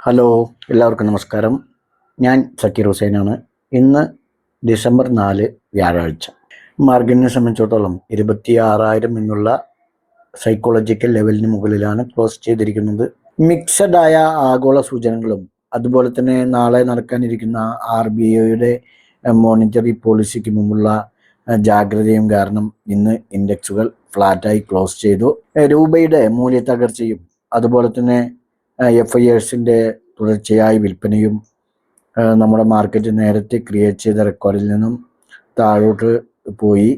Hello, എല്ലാവർക്കും നമസ്കാരം. ഞാൻ സക്കീർ ഹുസൈനാണ്. ഇന്ന് ഡിസംബർ 4 വ്യാഴാഴ്ച. മാർക്കറ്റിനെ സംബന്ധിച്ചിടത്തോളം 26,000 എന്നുള്ള സൈക്കോളജിക്കൽ ലെവലിന് മുകളിലാണ് ക്ലോസ് ചെയ്തിരിക്കുന്നത്. മിക്സഡ് ആയ ആഗോള സൂചനകളും അതുപോലെ തന്നെ നാളെ നടക്കാനിരിക്കുന്ന RBIയുടെ മോണിറ്ററി പോളിസിക്ക് മുമ്പുള്ള ജാഗ്രതയും കാരണം ഇന്ന് ഇൻഡെക്സുകൾ ഫ്ലാറ്റായി ക്ലോസ് ചെയ്തു. രൂപയുടെ മൂല്യത്തകർച്ചയും അതുപോലെ തന്നെ FISന്റെ തുടർച്ചയായ വിൽപ്പനയും നമ്മുടെ മാർക്കറ്റ് നേരത്തെ ക്രിയേറ്റ് ചെയ്ത റെക്കോർഡിൽ നിന്നും താഴോട്ട് പോയി.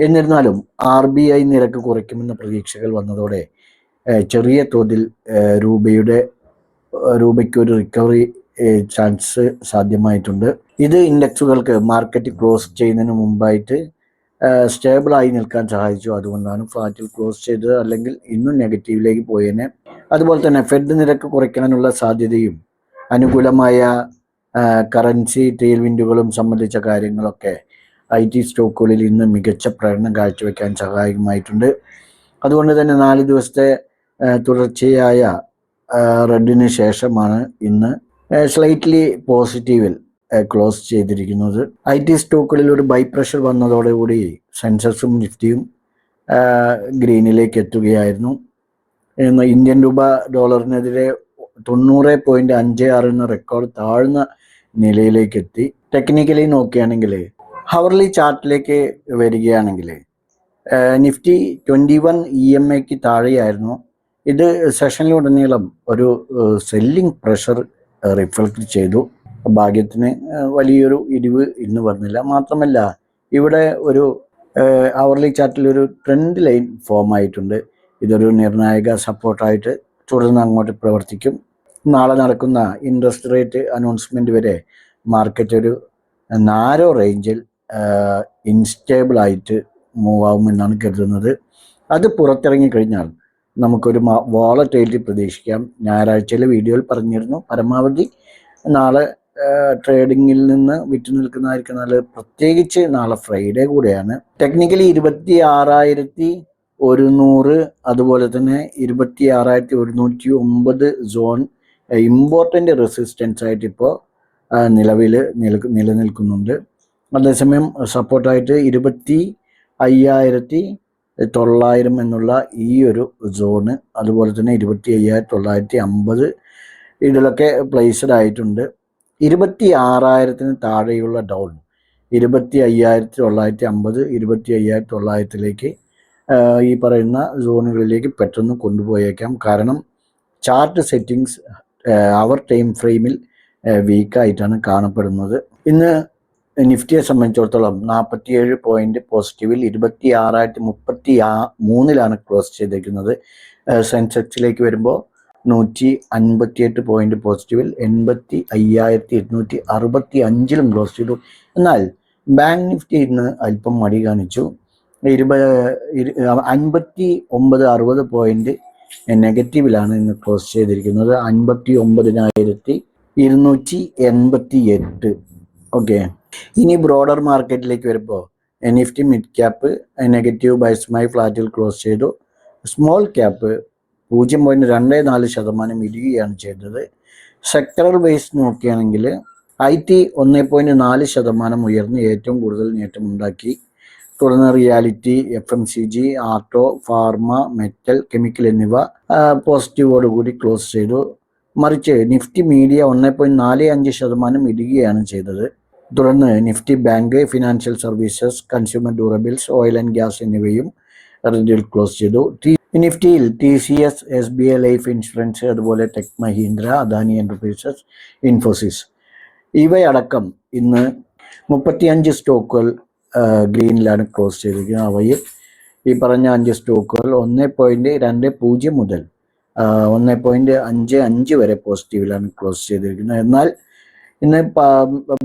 എന്നിരുന്നാലും RBI നിരക്ക് കുറയ്ക്കുമെന്ന പ്രതീക്ഷകൾ വന്നതോടെ ചെറിയ തോതിൽ രൂപയ്ക്ക് ഒരു റിക്കവറി ചാൻസ് സാധ്യമായിട്ടുണ്ട്. ഇത് ഇൻഡെക്സുകൾക്ക് മാർക്കറ്റ് ക്ലോസ് ചെയ്യുന്നതിന് മുമ്പായിട്ട് സ്റ്റേബിളായി നിൽക്കാൻ സഹായിച്ചു. അതുകൊണ്ടാണ് ഫ്ലാറ്റിൽ ക്ലോസ് ചെയ്തത്. അല്ലെങ്കിൽ ഇന്നും നെഗറ്റീവിലേക്ക് പോയേനെ. അതുപോലെ തന്നെ ഫെഡ് നിരക്ക് കുറയ്ക്കാനുള്ള സാധ്യതയും അനുകൂലമായ കറൻസി ടെയിൽവിൻഡുകളും സംബന്ധിച്ച കാര്യങ്ങളൊക്കെ IT സ്റ്റോക്കുകളിൽ ഇന്ന് മികച്ച പ്രകടനം കാഴ്ചവെക്കാൻ സഹായകമായിട്ടുണ്ട്. അതുകൊണ്ട് തന്നെ 4 ദിവസത്തെ തുടർച്ചയായ റെഡിന് ശേഷമാണ് ഇന്ന് സ്ലൈറ്റ്ലി പോസിറ്റീവിൽ ക്ലോസ് ചെയ്തിരിക്കുന്നത്. IT സ്റ്റോക്കുകളിൽ ഒരു ബൈ പ്രഷർ വന്നതോടുകൂടി സെൻസെക്സും നിഫ്റ്റിയും ഗ്രീനിലേക്ക് എത്തുകയായിരുന്നു. ഇന്ത്യൻ രൂപ ഡോളറിനെതിരെ 90.56 എന്ന റെക്കോർഡ് താഴ്ന്ന നിലയിലേക്ക് എത്തി. ടെക്നിക്കലി നോക്കുകയാണെങ്കിൽ ഹവർലി ചാർട്ടിലേക്ക് വരികയാണെങ്കിൽ നിഫ്റ്റി 21 EMAക്ക് താഴെയായിരുന്നു. ഇത് സെഷനിലുടനീളം ഒരു സെല്ലിംഗ് പ്രഷർ റിഫ്ലക്റ്റ് ചെയ്തു. ഭാഗ്യത്തിന് വലിയൊരു ഇടിവ് ഇന്ന് വന്നില്ല. മാത്രമല്ല ഇവിടെ ഒരു ഹവർലി ചാർട്ടിൽ ഒരു ട്രെൻഡ് ലൈൻ ഫോം ആയിട്ടുണ്ട്. ഇതൊരു നിർണായക സപ്പോർട്ടായിട്ട് തുടർന്ന് അങ്ങോട്ട് പ്രവർത്തിക്കും. നാളെ നടക്കുന്ന ഇൻട്രസ്റ്റ് റേറ്റ് അനൗൺസ്മെൻറ്റ് വരെ മാർക്കറ്റ് ഒരു നാരോ റേഞ്ചിൽ ഇൻസ്റ്റേബിളായിട്ട് മൂവ് ആവുമെന്നാണ് കരുതുന്നത്. അത് പുറത്തിറങ്ങിക്കഴിഞ്ഞാൽ നമുക്കൊരു വോളറ്റിലിറ്റി പ്രതീക്ഷിക്കാം. ഞായറാഴ്ചയിലെ വീഡിയോയിൽ പറഞ്ഞിരുന്നു, പരമാവധി നാളെ ട്രേഡിങ്ങിൽ നിന്ന് വിറ്റു നിൽക്കുന്നതായിരിക്കും നല്ലത്. പ്രത്യേകിച്ച് നാളെ ഫ്രൈഡേ കൂടെയാണ്. ടെക്നിക്കലി 26,100 അതുപോലെ തന്നെ 26,109 സോൺ ഇമ്പോർട്ടൻ്റ് റെസിസ്റ്റൻസ് ആയിട്ട് ഇപ്പോൾ നിലവിൽ നിലനിൽക്കുന്നുണ്ട്. അതേസമയം സപ്പോർട്ടായിട്ട് 25,900 എന്നുള്ള ഈ ഒരു സോണ്, അതുപോലെ തന്നെ 25,950 ഇതിലൊക്കെ പ്ലേസ്ഡ് ആയിട്ടുണ്ട്. 26,000 താഴെയുള്ള ഡൗൺ 25,950 25,900 ഈ പറയുന്ന സോണുകളിലേക്ക് പെട്ടെന്ന് കൊണ്ടുപോയേക്കാം. കാരണം ചാർട്ട് സെറ്റിങ്സ് അവർ ടൈം ഫ്രെയിമിൽ വീക്കായിട്ടാണ് കാണപ്പെടുന്നത്. ഇന്ന് നിഫ്റ്റിയെ സംബന്ധിച്ചിടത്തോളം 47 പോയിന്റ് പോസിറ്റീവിൽ 26,033 ക്ലോസ് ചെയ്തേക്കുന്നത്. സെൻസെക്സിലേക്ക് വരുമ്പോൾ 158 പോയിന്റ് പോസിറ്റീവിൽ 85,865 ക്ലോസ് ചെയ്തു. എന്നാൽ ബാങ്ക് നിഫ്റ്റി ഇന്ന് അല്പം മടി കാണിച്ചു. 59-60 പോയിന്റ് നെഗറ്റീവിലാണ് ഇന്ന് ക്ലോസ് ചെയ്തിരിക്കുന്നത്. 59,288. ഓക്കെ, ഇനി ബ്രോഡർ മാർക്കറ്റിലേക്ക് വരുമ്പോൾ നിഫ്റ്റി മിഡ് ക്യാപ്പ് നെഗറ്റീവ് ബൈസ്മായി ഫ്ലാറ്റിൽ ക്ലോസ് ചെയ്തു. സ്മോൾ ക്യാപ്പ് 0.24% ഇടിയുകയാണ് ചെയ്തത്. സെക്ടറൽ വൈസ് നോക്കുകയാണെങ്കിൽ IT 1.4% ഉയർന്ന് ഏറ്റവും കൂടുതൽ നേട്ടമുണ്ടാക്കി. തുടർന്ന് reality, FMCG, auto, pharma, metal, chemical എന്നിവ പോസിറ്റീവോടുകൂടി ക്ലോസ് ചെയ്തു. മറിച്ച് നിഫ്റ്റി മീഡിയ 1.45% ഇടുകയാണ് ചെയ്തത്. തുടർന്ന് Nifty bank, financial services, consumer durables, oil and gas എന്നിവയും റെഡിൽ ക്ലോസ് ചെയ്തു. നിഫ്റ്റിയിൽ TCS, SBI ലൈഫ് ഇൻഷുറൻസ്, അതുപോലെ ടെക് മഹീന്ദ്ര, അദാനി എൻ്റർപ്രൈസസ്, ഇൻഫോസിസ് ഇവയടക്കം ഇന്ന് 35 സ്റ്റോക്കുകൾ ഗ്രീനിലാണ് ക്ലോസ് ചെയ്തിരിക്കുന്നത്. അവയിൽ ഈ പറഞ്ഞ 5 സ്റ്റോക്കുകൾ 1.20 മുതൽ 1.55 വരെ പോസിറ്റീവിലാണ് ക്ലോസ് ചെയ്തിരിക്കുന്നത്. എന്നാൽ ഇന്ന്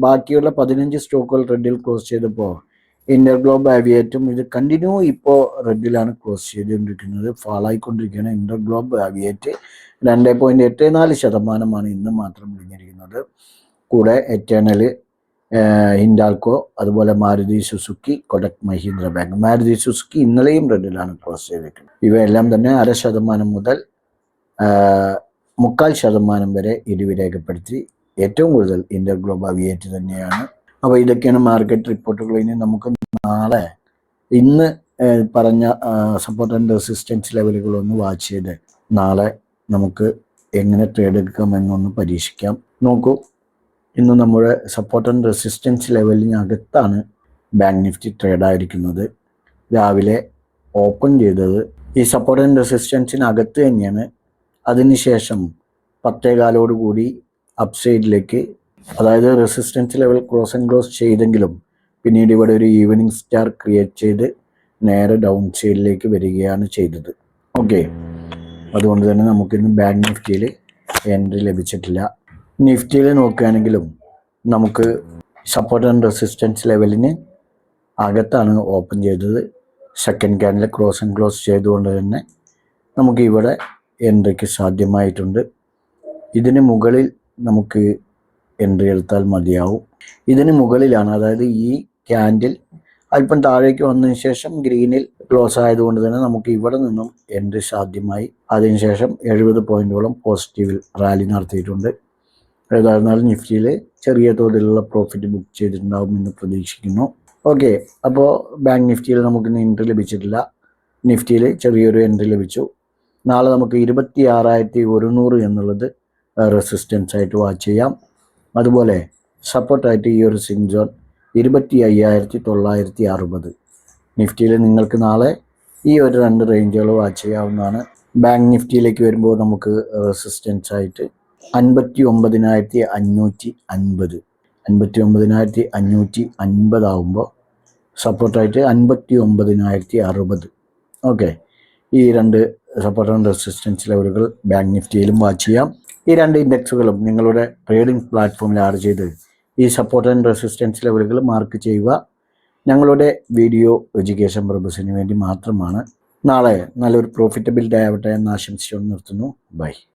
ബാക്കിയുള്ള 15 സ്റ്റോക്കുകൾ റെഡിൽ ക്ലോസ് ചെയ്തപ്പോൾ ഇന്റർഗ്ലോബ് ആവിയേറ്റും ഇത് കണ്ടിന്യൂ ഇപ്പോൾ റെഡിലാണ് ക്ലോസ് ചെയ്തുകൊണ്ടിരിക്കുന്നത്. ഫാളായിക്കൊണ്ടിരിക്കുകയാണ്. ഇന്റർഗ്ലോബ് ആവിയേറ്റ് 2.84% ഇന്ന് മാത്രം ഇടിഞ്ഞിരിക്കുന്നത്. കൂടെ എറ്റേണൽ, ഹിൻഡാൽകോ, അതുപോലെ Maruti Suzuki, Kotak Mahindra bank. Maruti Suzuki ഇന്നലെയും റെഡിലാണ് ക്ലോസ് ചെയ്തിരിക്കുന്നത്. ഇവയെല്ലാം തന്നെ 0.5% മുതൽ 0.25% വരെ ഇടിവ് രേഖപ്പെടുത്തി. ഏറ്റവും കൂടുതൽ ഇന്റർ ഗ്ലോബൽ അവിയേറ്റ് തന്നെയാണ്. അപ്പോൾ ഇതൊക്കെയാണ് മാർക്കറ്റ് റിപ്പോർട്ടുകൾ. ഇനി നമുക്ക് നാളെ ഇന്ന് പറഞ്ഞ സപ്പോർട്ട് ആൻഡ് റെസിസ്റ്റൻസ് ലെവലുകളൊന്ന് വാച്ച് ചെയ്ത് നാളെ നമുക്ക് എങ്ങനെ ട്രേഡ് എടുക്കാമെന്നൊന്ന് പരീക്ഷിക്കാം. നോക്കൂ, ഇന്ന് നമ്മുടെ സപ്പോർട്ട് ആൻഡ് റെസിസ്റ്റൻസ് ലെവലിനകത്താണ് ബാങ്ക് നിഫ്റ്റി ട്രേഡായിരിക്കുന്നത്. രാവിലെ ഓപ്പൺ ചെയ്തത് ഈ സപ്പോർട്ട് ആൻഡ് റെസിസ്റ്റൻസിനകത്ത് തന്നെയാണ്. അതിനുശേഷം 10:15 കൂടി അപ്സൈഡിലേക്ക്, അതായത് റെസിസ്റ്റൻസ് ലെവൽ ക്ലോസ് ചെയ്തെങ്കിലും പിന്നീട് ഇവിടെ ഒരു ഈവനിങ് സ്റ്റാർ ക്രിയേറ്റ് ചെയ്ത് നേരെ ഡൗൺ സൈഡിലേക്ക് വരികയാണ് ചെയ്തത്. ഓക്കെ, അതുകൊണ്ട് തന്നെ നമുക്കിന്ന് ബാങ്ക് നിഫ്റ്റിയിൽ എൻട്രി ലഭിച്ചിട്ടില്ല. നിഫ്റ്റിയിൽ നോക്കുകയാണെങ്കിലും നമുക്ക് സപ്പോർട്ട് ആൻഡ് റെസിസ്റ്റൻസ് ലെവലിന് അകത്താണ് ഓപ്പൺ ചെയ്തത്. സെക്കൻഡ് ക്യാൻഡിൽ ക്ലോസ് ചെയ്തുകൊണ്ട് തന്നെ നമുക്ക് ഇവിടെ എൻട്രിക്ക് സാധ്യമായിട്ടുണ്ട്. ഇതിന് മുകളിൽ നമുക്ക് എൻട്രി എടുത്താൽ മതിയാവും. ഇതിന് മുകളിലാണ്, അതായത് ഈ ക്യാൻഡിൽ അല്പം താഴേക്ക് വന്നതിന് ശേഷം ഗ്രീനിൽ ക്ലോസ് ആയതുകൊണ്ട് തന്നെ നമുക്ക് ഇവിടെ നിന്നും എൻട്രി സാധ്യമായി. അതിനുശേഷം 70 പോയിന്റോളം പോസിറ്റീവിൽ റാലി നടത്തിയിട്ടുണ്ട്. ഏതായിരുന്നാലും നിഫ്റ്റിയിൽ ചെറിയ തോതിലുള്ള പ്രോഫിറ്റ് ബുക്ക് ചെയ്തിട്ടുണ്ടാകുമെന്ന് പ്രതീക്ഷിക്കുന്നു. ഓക്കെ, അപ്പോൾ ബാങ്ക് നിഫ്റ്റിയിൽ നമുക്കിന്ന് എൻട്രി ലഭിച്ചിട്ടില്ല. നിഫ്റ്റിയിൽ ചെറിയൊരു എൻട്രി ലഭിച്ചു. നാളെ നമുക്ക് 26,100 എന്നുള്ളത് റെസിസ്റ്റൻസ് ആയിട്ട് വാച്ച് ചെയ്യാം. അതുപോലെ സപ്പോർട്ടായിട്ട് ഈ ഒരു സിങ് സോൺ 25,960. നിഫ്റ്റിയിൽ നിങ്ങൾക്ക് നാളെ ഈ ഒരു 2 റേഞ്ചുകൾ വാച്ച് ചെയ്യാവുന്നതാണ്. ബാങ്ക് നിഫ്റ്റിയിലേക്ക് വരുമ്പോൾ നമുക്ക് റെസിസ്റ്റൻസ് ആയിട്ട് 59,550 59,550 ആകുമ്പോൾ സപ്പോർട്ടായിട്ട് 59,060. ഓക്കെ, ഈ 2 സപ്പോർട്ട് ആൻഡ് റെസിസ്റ്റൻസ് ലെവലുകൾ ബാങ്ക് നിഫ്റ്റിയിലും വാച്ച് ചെയ്യാം. ഈ 2 ഇൻഡെക്സുകളും നിങ്ങളുടെ ട്രേഡിംഗ് പ്ലാറ്റ്ഫോമിൽ ആഡ് ചെയ്ത് ഈ സപ്പോർട്ട് ആൻഡ് റെസിസ്റ്റൻസ് ലെവലുകൾ മാർക്ക് ചെയ്യുക. ഞങ്ങളുടെ വീഡിയോ എഡ്യൂക്കേഷൻ പർപ്പസിന് വേണ്ടി മാത്രമാണ്. നാളെ നല്ലൊരു പ്രോഫിറ്റബിൾ ഡേ ആവട്ടെ എന്ന് ആശംസിച്ചുകൊണ്ട് നിർത്തുന്നു. ബൈ.